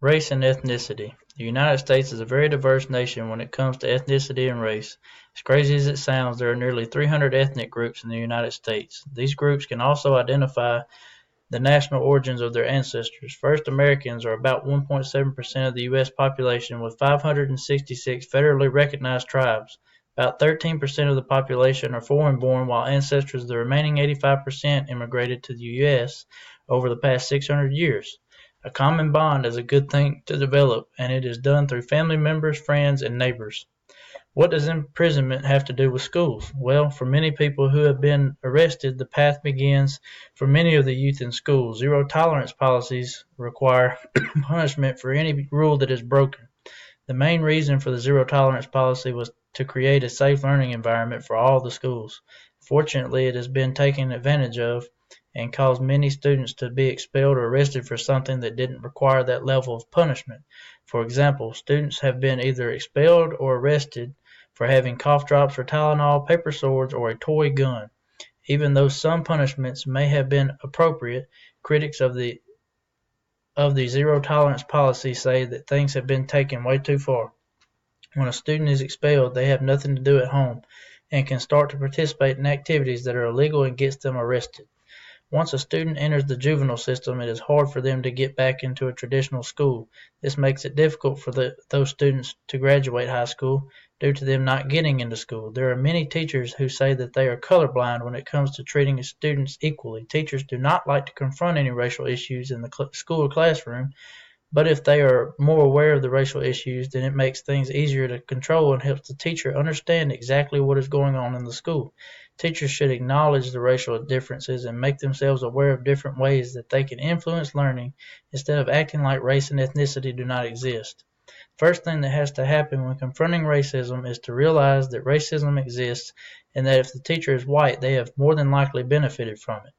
Race and ethnicity. The United States is a very diverse nation when it comes to ethnicity and race. As crazy as it sounds, there are nearly 300 ethnic groups in the United States. These groups can also identify the national origins of their ancestors. First Americans are about 1.7% of the U.S. population, with 566 federally recognized tribes. About 13% of the population are foreign-born, while ancestors of the remaining 85% immigrated to the U.S. over the past 600 years. A common bond is a good thing to develop, and it is done through family members, friends, and neighbors. What does imprisonment have to do with schools? Well, for many people who have been arrested, the path begins for many of the youth in schools. Zero tolerance policies require punishment for any rule that is broken. The main reason for the zero tolerance policy was to create a safe learning environment for all the schools. Fortunately, it has been taken advantage of and caused many students to be expelled or arrested for something that didn't require that level of punishment. For example, students have been either expelled or arrested for having cough drops or Tylenol, paper swords, or a toy gun. Even though some punishments may have been appropriate, critics of the zero tolerance policy say that things have been taken way too far. When a student is expelled, they have nothing to do at home and can start to participate in activities that are illegal and gets them arrested. Once a student enters the juvenile system, it is hard for them to get back into a traditional school. This makes it difficult for those students to graduate high school due to them not getting into school. There are many teachers who say that they are colorblind when it comes to treating students equally. Teachers do not like to confront any racial issues in the school or classroom, but if they are more aware of the racial issues, then it makes things easier to control and helps the teacher understand exactly what is going on in the school. Teachers should acknowledge the racial differences and make themselves aware of different ways that they can influence learning instead of acting like race and ethnicity do not exist. First thing that has to happen when confronting racism is to realize that racism exists and that if the teacher is white, they have more than likely benefited from it.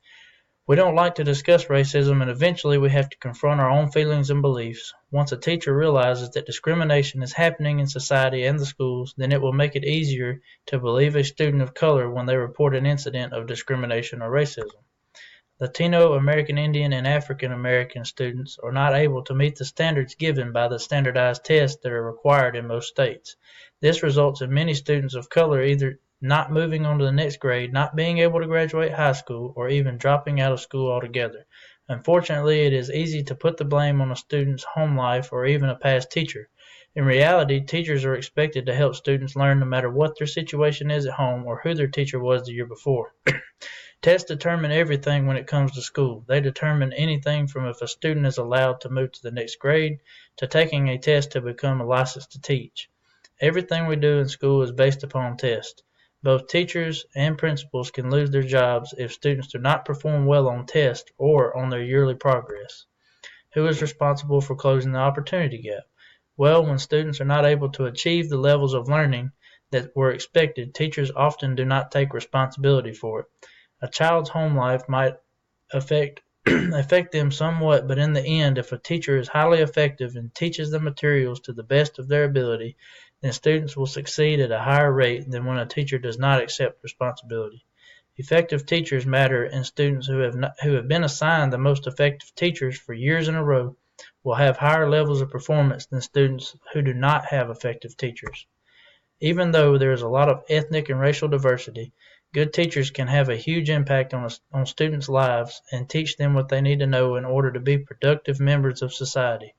We don't like to discuss racism, and eventually we have to confront our own feelings and beliefs. Once a teacher realizes that discrimination is happening in society and the schools, then it will make it easier to believe a student of color when they report an incident of discrimination or racism. Latino, American Indian, and African American students are not able to meet the standards given by the standardized tests that are required in most states. This results in many students of color either not moving on to the next grade, not being able to graduate high school, or even dropping out of school altogether. Unfortunately, it is easy to put the blame on a student's home life or even a past teacher. In reality, teachers are expected to help students learn no matter what their situation is at home or who their teacher was the year before. Tests determine everything when it comes to school. They determine anything from if a student is allowed to move to the next grade to taking a test to become a license to teach. Everything we do in school is based upon tests. Both teachers and principals can lose their jobs if students do not perform well on tests or on their yearly progress. Who is responsible for closing the opportunity gap? Well, when students are not able to achieve the levels of learning that were expected, teachers often do not take responsibility for it. A child's home life might affect them somewhat, but in the end, if a teacher is highly effective and teaches the materials to the best of their ability, then students will succeed at a higher rate than when a teacher does not accept responsibility. Effective teachers matter, and students who have been assigned the most effective teachers for years in a row will have higher levels of performance than students who do not have effective teachers. Even though there is a lot of ethnic and racial diversity, good teachers can have a huge impact on students' lives and teach them what they need to know in order to be productive members of society.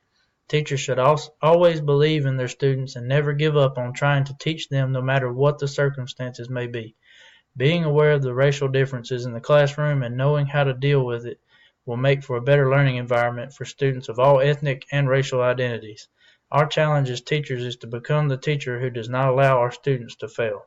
Teachers should always believe in their students and never give up on trying to teach them no matter what the circumstances may be. Being aware of the racial differences in the classroom and knowing how to deal with it will make for a better learning environment for students of all ethnic and racial identities. Our challenge as teachers is to become the teacher who does not allow our students to fail.